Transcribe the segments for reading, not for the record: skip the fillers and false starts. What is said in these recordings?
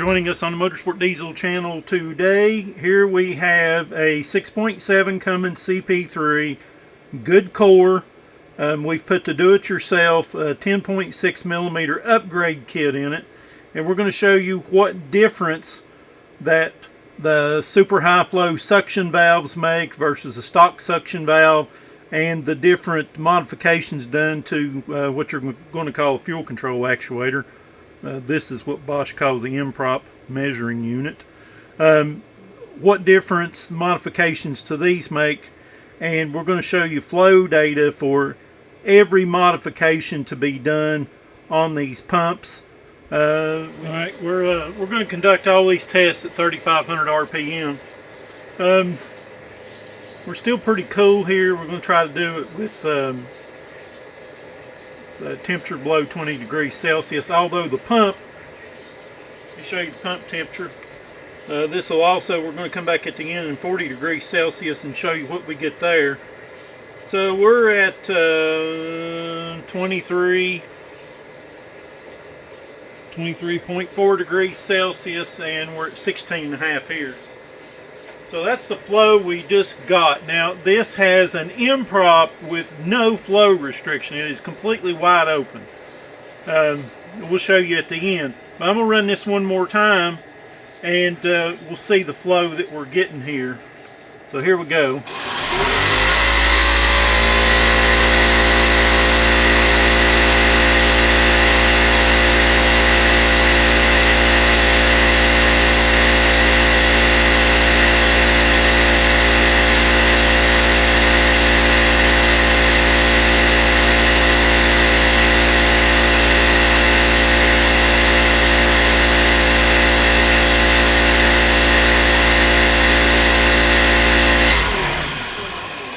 joining us on the Motorsport Diesel channel today. Here we have a 6.7 Cummins CP3, good core. We've put the do-it-yourself 10.6 millimeter upgrade kit in it, and we're going to show you what difference that the super high flow suction valves make versus a stock suction valve, and the different modifications done to what you're going to call a fuel control actuator. This is what Bosch calls the improp measuring unit. What difference modifications to these make, and we're going to show you flow data for every modification to be done on these pumps. Alright, we're going to conduct all these tests at 3,500 RPM. We're still pretty cool here. We're going to try to do it with the temperature below 20 degrees Celsius, although the pump, let me show you the pump temperature. This will also, we're going to come back at the end in 40 degrees Celsius and show you what we get there. So we're at 23.4 degrees Celsius, and we're at 16.5 here. So that's the flow we just got. Now this has an improp with no flow restriction. It is completely wide open. We'll show you at the end. But I'm going to run this one more time, and we'll see the flow that we're getting here. So here we go.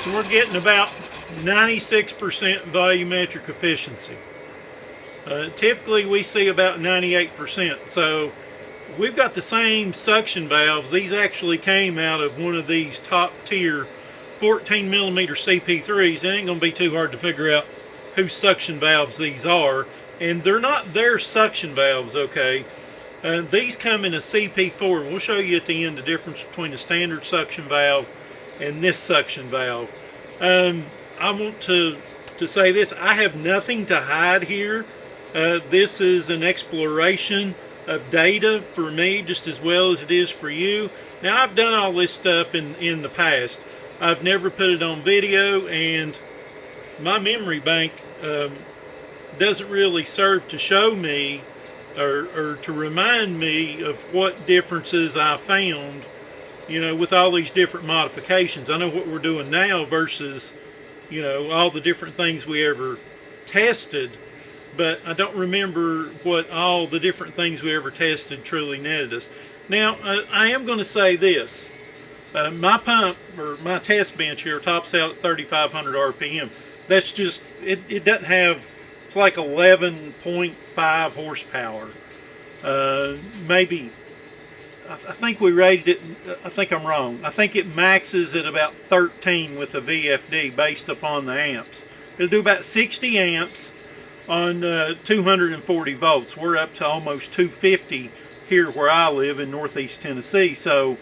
We're getting about 96% volumetric efficiency. Typically we see about 98%. So we've got the same suction valves. These actually came out of one of these top tier 14 millimeter CP3s. It ain't going to be too hard to figure out whose suction valves these are. And they're not their suction valves, okay? These come in a CP4. We'll show you at the end the difference between the standard suction valve and this suction valve. I want to say this, I have nothing to hide here. This is an exploration of data for me just as well as it is for you. Now I've done all this stuff in the past. I've never put it on video, and my memory bank doesn't really serve to show me or to remind me of what differences I found, you know, with all these different modifications. I know what we're doing now versus, you know, all the different things we ever tested, but I don't remember what all the different things we ever tested truly netted us. Now, I am going to say this. My pump, or my test bench here, tops out at 3,500 RPM. That's just, it doesn't have, it's like 11.5 horsepower. Maybe, I think we rated it, I think I'm wrong. I think it maxes at about 13 with the VFD based upon the amps. It'll do about 60 amps on 240 volts. We're up to almost 250 here where I live in Northeast Tennessee. So,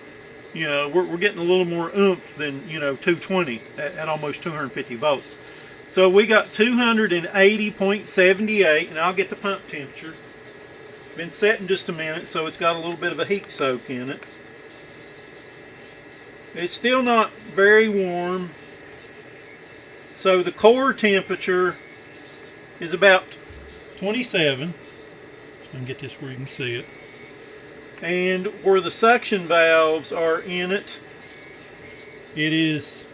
you know, we're getting a little more oomph than, you know, 220 at almost 250 volts. So we got 280.78, and I'll get the pump temperature. Been setting just a minute, so it's got a little bit of a heat soak in it. It's still not very warm. So the core temperature is about 27. I can get this where you can see it. And where the suction valves are in it, it is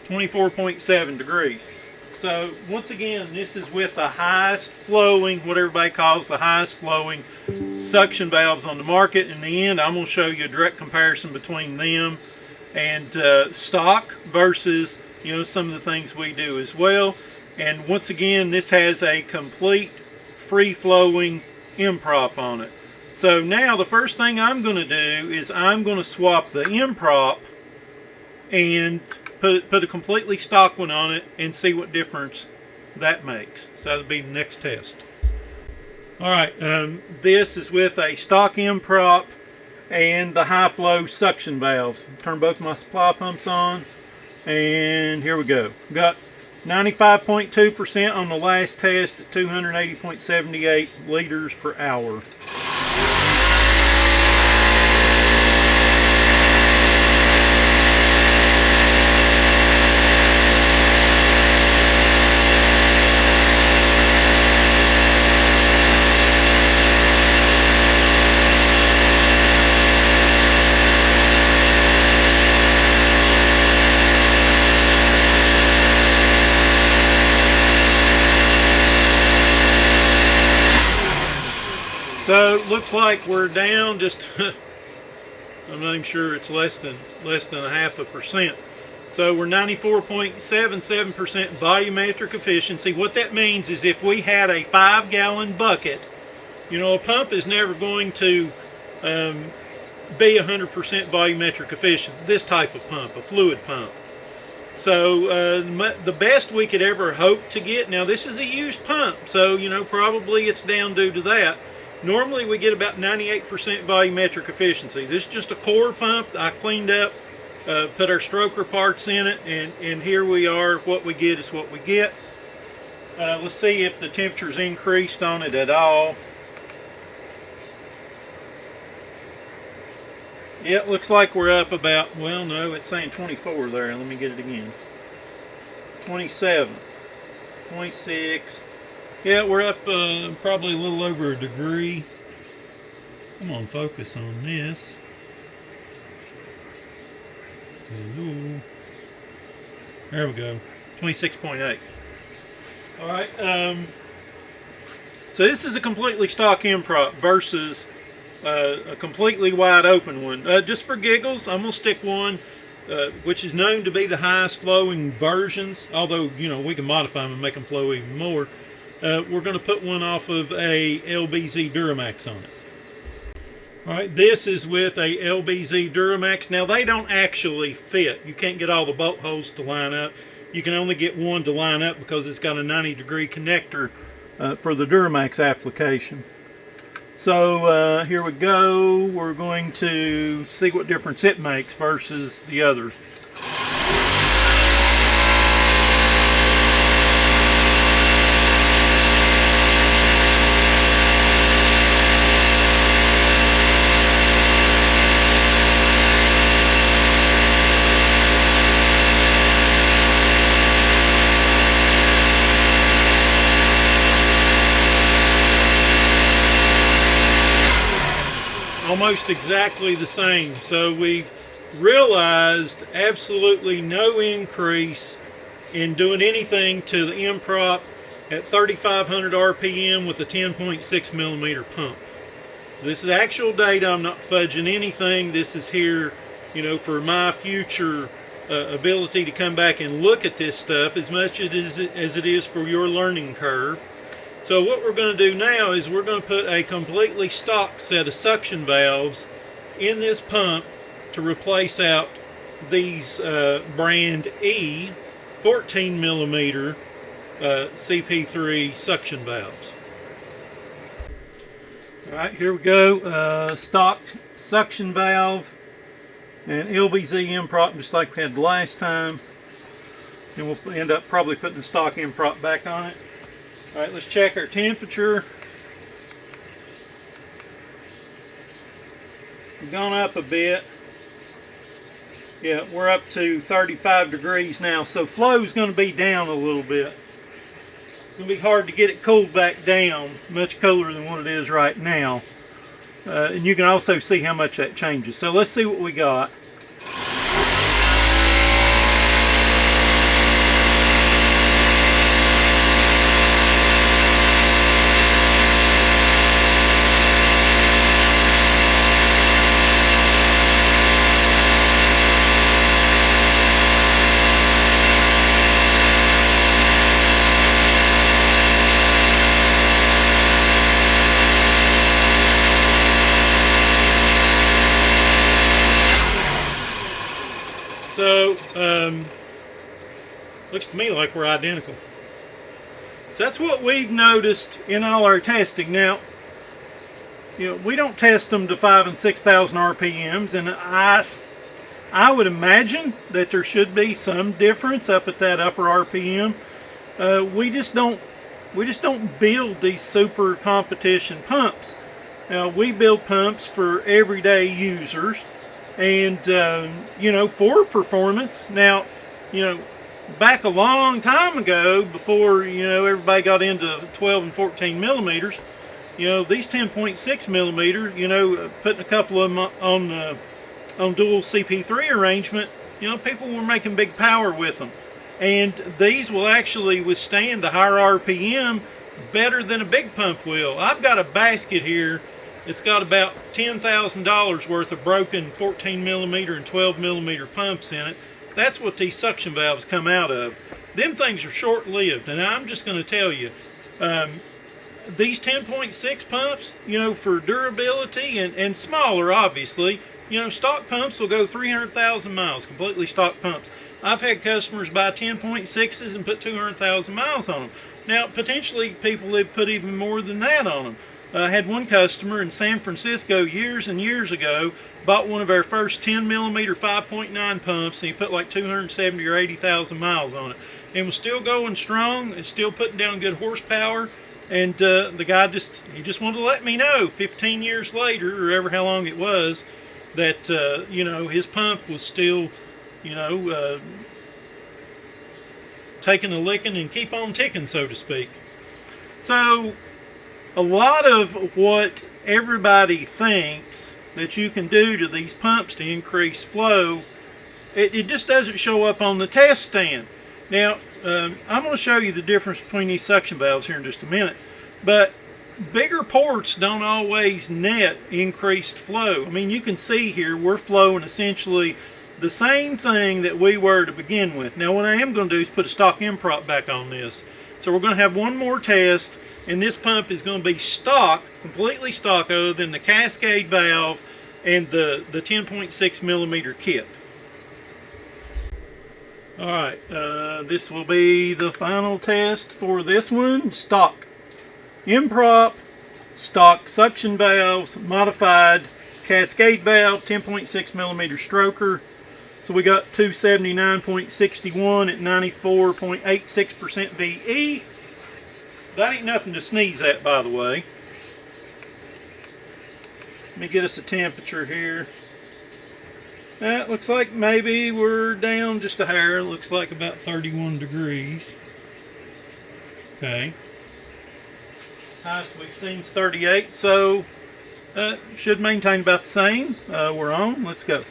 24.7 degrees. So once again, this is with the highest flowing, what everybody calls the highest flowing suction valves on the market. In the end, I'm going to show you a direct comparison between them and stock versus, you know, some of the things we do as well. And once again, this has a complete free-flowing improp on it. So now the first thing I'm going to do is I'm going to swap the improp and put a completely stock one on it and see what difference that makes. So that'll be the next test. Alright, this is with a stock M prop and the high flow suction valves. Turn both my supply pumps on, and here we go. Got 95.2% on the last test at 280.78 liters per hour. So looks like we're down just I'm not even sure it's less than a half a percent. So we're 94.77% volumetric efficiency. What that means is if we had a 5-gallon bucket, you know, a pump is never going to be 100% volumetric efficient. This type of pump, a fluid pump. So the best we could ever hope to get, now this is a used pump, so you know, probably it's down due to that. Normally we get about 98% volumetric efficiency. This is just a core pump I cleaned up, put our stroker parts in it, and here we are. What we get is what we get. Let's see if the temperature's increased on it at all. Yeah, it looks like we're up about, well no, it's saying 24 there. Let me get it again. 27, 26. Yeah, we're up probably a little over a degree. Come on, focus on this. Hello. There we go. 26.8. Alright, so this is a completely stock M prop versus a completely wide open one. Just for giggles, I'm going to stick one which is known to be the highest flowing versions, although, you know, we can modify them and make them flow even more. We're going to put one off of a LBZ Duramax on it. Alright, this is with a LBZ Duramax. Now they don't actually fit. You can't get all the bolt holes to line up. You can only get one to line up because it's got a 90-degree connector for the Duramax application. So here we go. We're going to see what difference it makes versus the other. Almost exactly the same. So we've realized absolutely no increase in doing anything to the M prop at 3,500 RPM with a 10.6 millimeter pump. This is actual data. I'm not fudging anything. This is here, you know, for my future ability to come back and look at this stuff as much as it is for your learning curve. So what we're going to do now is we're going to put a completely stock set of suction valves in this pump to replace out these brand E 14 millimeter CP3 suction valves. Alright, here we go. Stock suction valve and LBZ M prop just like we had the last time. And we'll end up probably putting the stock M prop back on it. Alright, let's check our temperature. We've gone up a bit. Yeah, we're up to 35 degrees now, so flow is going to be down a little bit. It's going to be hard to get it cooled back down, much cooler than what it is right now. And you can also see how much that changes. So let's see what we got. So, looks to me like we're identical. So that's what we've noticed in all our testing. Now, we don't test them to 5,000 and 6,000 RPMs, and I would imagine that there should be some difference up at that upper RPM. We just don't build these super competition pumps. Now, we build pumps for everyday users, and for performance. Now, back a long time ago, before everybody got into 12 and 14 millimeters, these 10.6 millimeter, putting a couple of them on dual CP3 arrangement, people were making big power with them, and these will actually withstand the higher RPM better than a big pump will. I've got a basket here. It's got about $10,000 worth of broken 14 millimeter and 12 millimeter pumps in it. That's what these suction valves come out of. Them things are short-lived, and I'm just going to tell you, these 10.6 pumps, for durability and smaller, obviously, stock pumps will go 300,000 miles, completely stock pumps. I've had customers buy 10.6s and put 200,000 miles on them. Now, potentially, people have put even more than that on them. I had one customer in San Francisco years and years ago, bought one of our first 10 millimeter 5.9 pumps, and he put like 270 or 80,000 miles on it, and was still going strong and still putting down good horsepower. And the guy just wanted to let me know 15 years later, or ever how long it was, that his pump was still taking a licking and keep on ticking, so to speak. So a lot of what everybody thinks that you can do to these pumps to increase flow, it just doesn't show up on the test stand. Now, I'm going to show you the difference between these suction valves here in just a minute, but bigger ports don't always net increased flow. I mean, you can see here we're flowing essentially the same thing that we were to begin with. Now, what I am going to do is put a stock improp back on this. So we're going to have one more test, and this pump is going to be stock, completely stock, other than the cascade valve and the 10.6 millimeter kit. Alright, this will be the final test for this one. Stock improp, stock suction valves, modified cascade valve, 10.6 millimeter stroker. So we got 279.61 at 94.86% VE. That ain't nothing to sneeze at, by the way. Let me get us a temperature here. That looks like maybe we're down just a hair. Looks like about 31 degrees. Okay. Highest we've seen is 38, so should maintain about the same. We're on. Let's go.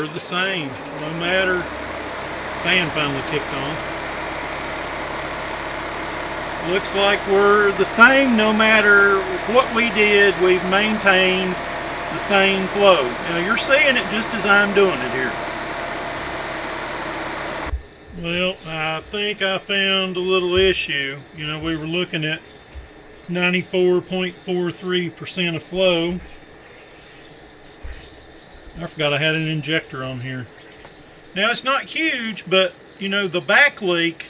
The same, no matter. Fan finally kicked on. Looks like we're the same no matter what we did. We've maintained the same flow. Now you're seeing it just as I'm doing it here. Well, I think I found a little issue. We were looking at 94.43% of flow. I forgot I had an injector on here. Now it's not huge, but the back leak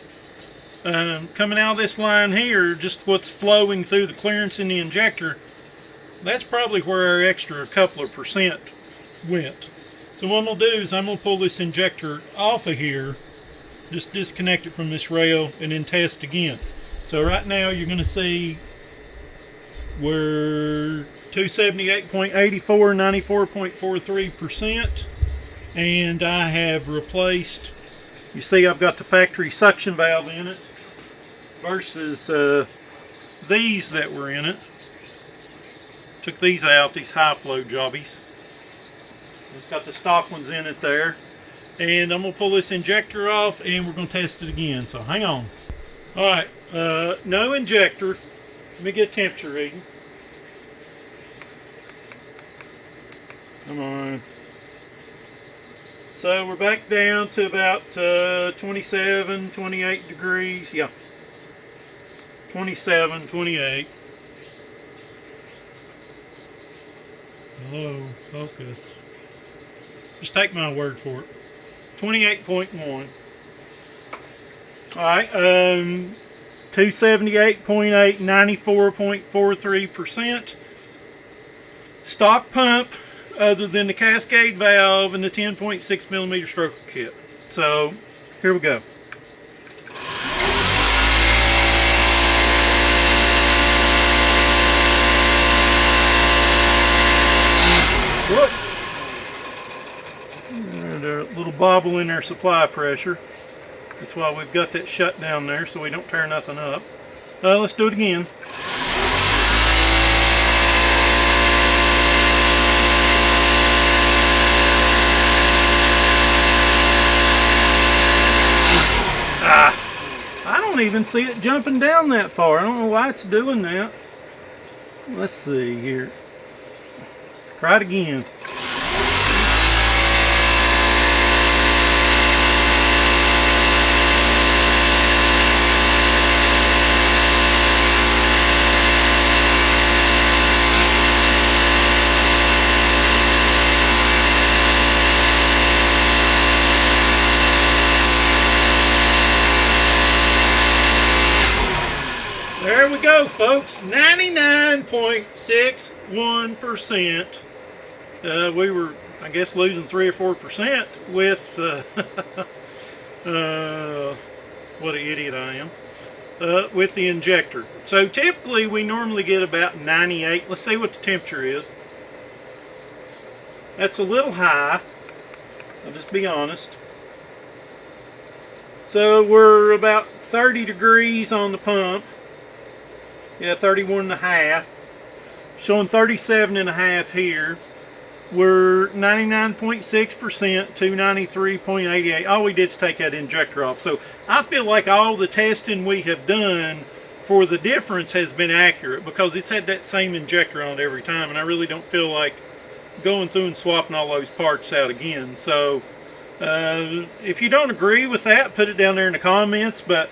coming out of this line here, just what's flowing through the clearance in the injector, that's probably where our extra couple of percent went. So what I'm going to do is I'm going to pull this injector off of here, just disconnect it from this rail, and then test again. So right now you're going to see we're 278.84, 94.43%, and I have replaced, you see I've got the factory suction valve in it versus these that were in it. Took these out, these high flow jobbies. It's got the stock ones in it there, and I'm going to pull this injector off and we're going to test it again, so hang on. Alright, no injector. Let me get a temperature reading. Come on. So we're back down to about 27, 28 degrees. Yeah. 27, 28. Hello, focus. Just take my word for it. 28.1. Alright, 278.8, 94.43%. Stock pump, other than the cascade valve and the 10.6 millimeter stroker kit. So, here we go. Look. There's a little bobble in our supply pressure. That's why we've got that shut down there, so we don't tear nothing up. Let's do it again. I don't even see it jumping down that far. I don't know why it's doing that. Let's see here. Try it again. There we go, folks. 99.61%. We were, I guess, losing 3 or 4% with what an idiot I am, with the injector. So typically we normally get about 98. Let's see what the temperature is. That's a little high. I'll just be honest. So we're about 30 degrees on the pump. Yeah, 31.5. Showing 37.5 here. We're 99.6%, 293.88. All we did is take that injector off. So I feel like all the testing we have done for the difference has been accurate, because it's had that same injector on it every time, and I really don't feel like going through and swapping all those parts out again. So if you don't agree with that, put it down there in the comments. But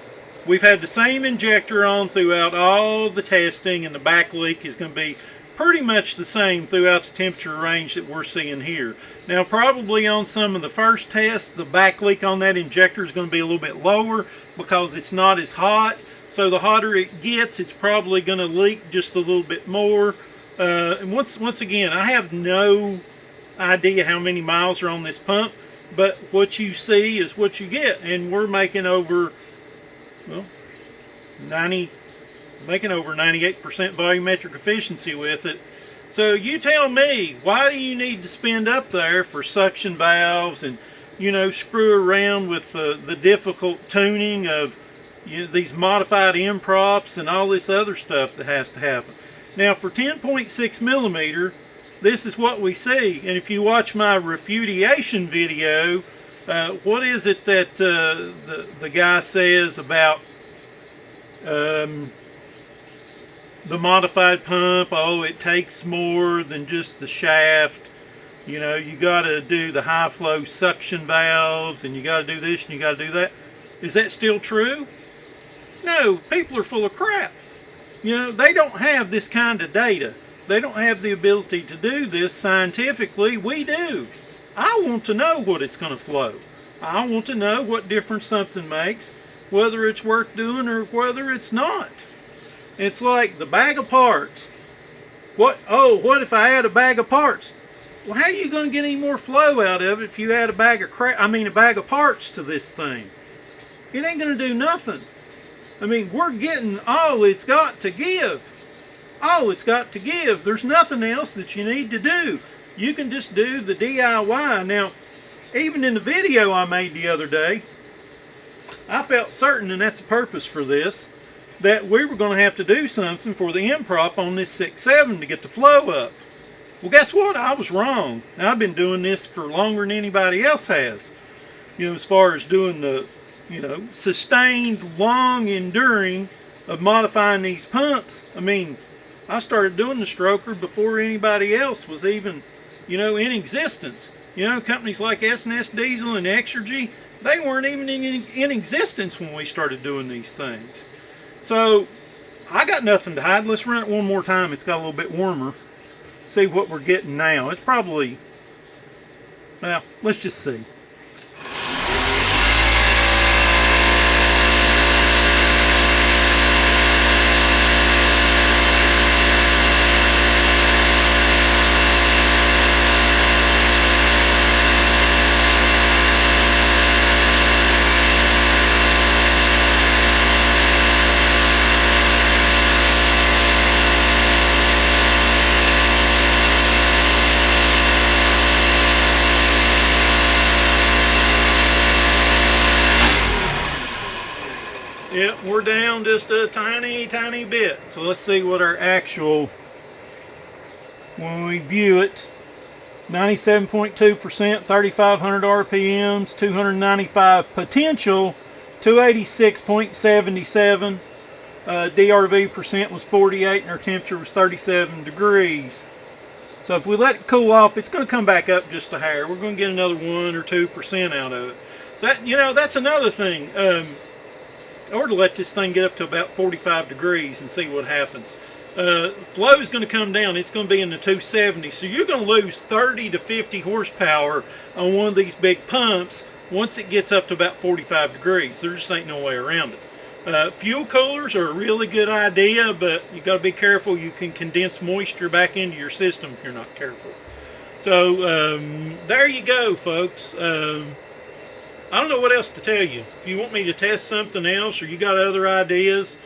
we've had the same injector on throughout all the testing, and the back leak is going to be pretty much the same throughout the temperature range that we're seeing here. Now, probably on some of the first tests, the back leak on that injector is going to be a little bit lower because it's not as hot. So the hotter it gets, it's probably going to leak just a little bit more. And once again, I have no idea how many miles are on this pump, but what you see is what you get. And we're making over, well, 98% volumetric efficiency with it. So you tell me, why do you need to spend up there for suction valves and, you know, screw around with the difficult tuning of, you know, these modified improps and all this other stuff that has to happen? Now for 10.6 millimeter, this is what we see. And if you watch my refutation video, what is it that the guy says about the modified pump? Oh, it takes more than just the shaft. You know, you got to do the high flow suction valves, and you got to do this and you got to do that. Is that still true? No, people are full of crap. You know, they don't have this kind of data. They don't have the ability to do this scientifically. We do. I want to know what it's going to flow. I want to know what difference something makes, whether it's worth doing or whether it's not. It's like the bag of parts. What if I add a bag of parts? Well, how are you going to get any more flow out of it if you add a bag of a bag of parts to this thing? It ain't going to do nothing. I mean, we're getting all it's got to give. All it's got to give. There's nothing else that you need to do. You can just do the DIY. Now, even in the video I made the other day, I felt certain, and that's the purpose for this, that we were going to have to do something for the improp on this 6.7 to get the flow up. Well, guess what? I was wrong. Now, I've been doing this for longer than anybody else has. You know, as far as doing the, you know, sustained, long enduring of modifying these pumps. I mean, I started doing the stroker before anybody else was even, in existence. Companies like S&S Diesel and Exergy, they weren't even in existence when we started doing these things. So I got nothing to hide. Let's run it one more time. It's got a little bit warmer. See what we're getting now. It's probably, well, let's just see. Yep, we're down just a tiny bit. So let's see what our actual, when we view it, 97.2%, 3,500 RPMs, 295 potential, 286.77. DRV percent was 48 and our temperature was 37 degrees. So if we let it cool off, it's going to come back up just a hair. We're going to get another 1 or 2% out of it. So that, that's another thing. Or to let this thing get up to about 45 degrees and see what happens. Flow is going to come down. It's going to be in the 270. So you're going to lose 30 to 50 horsepower on one of these big pumps once it gets up to about 45 degrees. There just ain't no way around it. Fuel coolers are a really good idea, but you got to be careful. You can condense moisture back into your system if you're not careful. So there you go, folks. I don't know what else to tell you. If you want me to test something else or you got other ideas,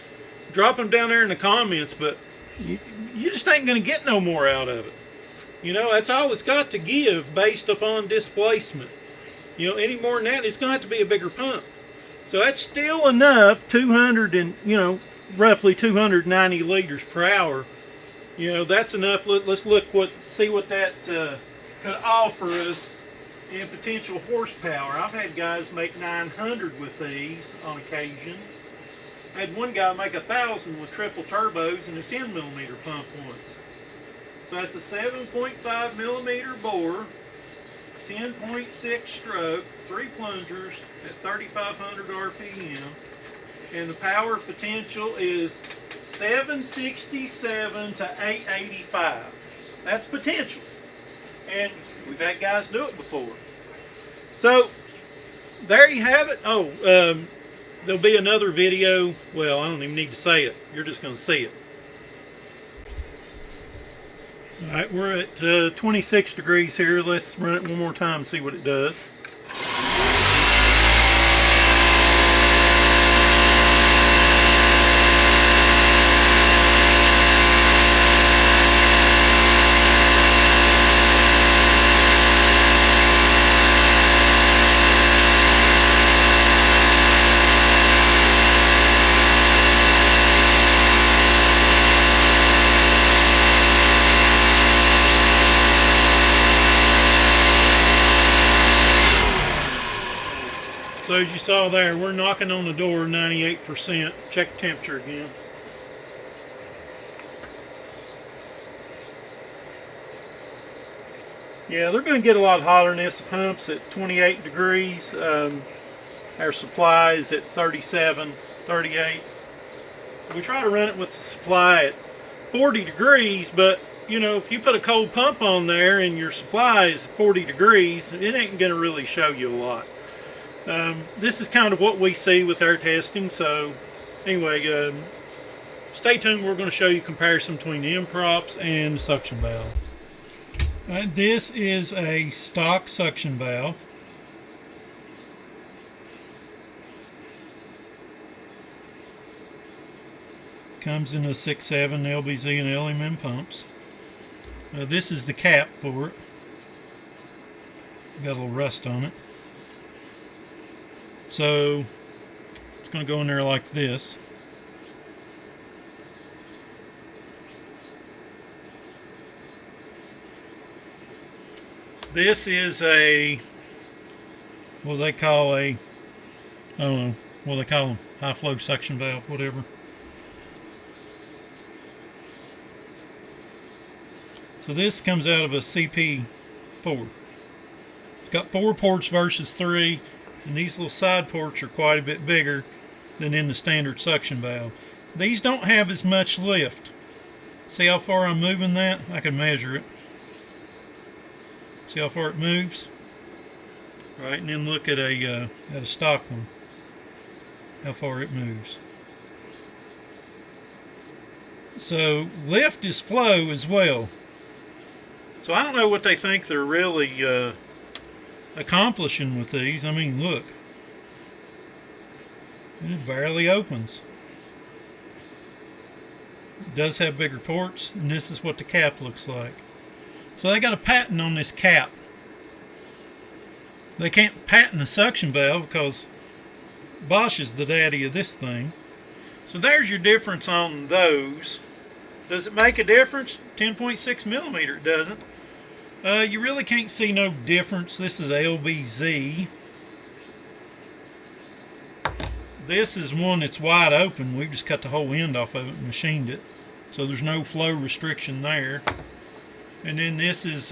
drop them down there in the comments, but you just ain't going to get no more out of it. That's all it's got to give based upon displacement. Any more than that, it's going to have to be a bigger pump. So that's still enough, 200 and, roughly 290 liters per hour. That's enough. Let's look see what that could offer us in potential horsepower. I've had guys make 900 with these on occasion. I had one guy make 1,000 with triple turbos and a 10mm pump once. So that's a 7.5 millimeter bore, 10.6 stroke, 3 plungers at 3,500 RPM, and the power potential is 767 to 885. That's potential. And we've had guys do it before. So there you have it. Oh, there'll be another video. Well, I don't even need to say it. You're just going to see it. All right, we're at 26 degrees here. Let's run it one more time and see what it does. So as you saw there, we're knocking on the door 98%. Check the temperature again. Yeah, they're going to get a lot hotter than this. The pump's at 28 degrees. Our supply is at 37, 38. We try to run it with the supply at 40 degrees, but if you put a cold pump on there and your supply is 40 degrees, it ain't going to really show you a lot. This is kind of what we see with our testing. So anyway, stay tuned. We're going to show you a comparison between the M-props and the suction valve. This is a stock suction valve. Comes in a 6.7 LBZ and LMM pumps. This is the cap for it. Got a little rust on it. So it's going to go in there like this. This is a, what they call a, I don't know, what they call them, high flow suction valve, whatever. So this comes out of a CP3 4. It's got 4 ports versus 3, and these little side ports are quite a bit bigger than in the standard suction valve. These don't have as much lift. See how far I'm moving that? I can measure it. See how far it moves? All right, and then look at a stock one. How far it moves. So lift is flow as well. So I don't know what they think they're really accomplishing with these. I mean, look. It barely opens. It does have bigger ports, and this is what the cap looks like. So they got a patent on this cap. They can't patent a suction valve because Bosch is the daddy of this thing. So there's your difference on those. Does it make a difference? 10.6 millimeter, it doesn't. You really can't see no difference. This is LBZ. This is one that's wide open. We've just cut the whole end off of it and machined it. So there's no flow restriction there. And then this is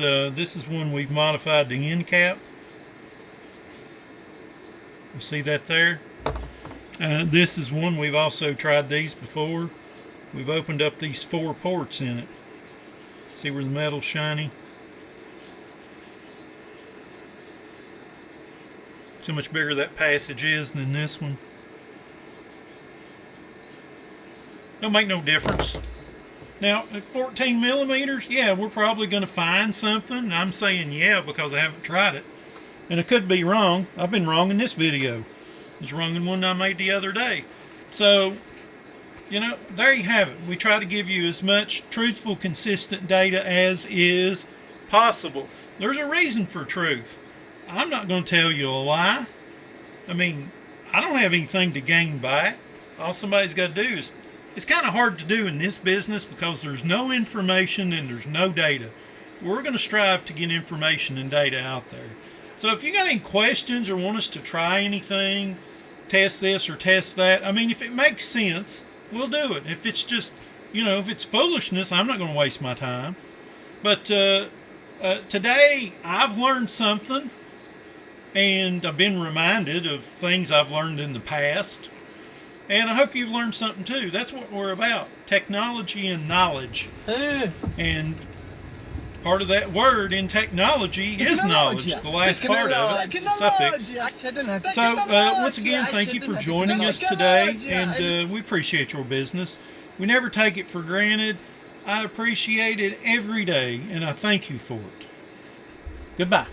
one we've modified the end cap. You see that there? This is one we've also tried these before. We've opened up these 4 ports in it. See where the metal's shiny? See how much bigger that passage is than this one. Don't make no difference. Now, at 14 millimeters, yeah, we're probably going to find something. I'm saying yeah because I haven't tried it. And I could be wrong. I've been wrong in this video. I was wrong in one I made the other day. So, you know, there you have it. We try to give you as much truthful, consistent data as is possible. There's a reason for truth. I'm not going to tell you a lie. I mean, I don't have anything to gain by it. All somebody's got to do is, it's kind of hard to do in this business because there's no information and there's no data. We're going to strive to get information and data out there. So if you got any questions or want us to try anything, test this or test that, I mean, if it makes sense, we'll do it. If it's just, you know, if it's foolishness, I'm not going to waste my time. But today I've learned something, and I've been reminded of things I've learned in the past. And I hope you've learned something too. That's what we're about. Technology and knowledge. And part of that word in technology is knowledge. The last part of it, suffix. So once again, thank you for joining us today. And we appreciate your business. We never take it for granted. I appreciate it every day. And I thank you for it. Goodbye.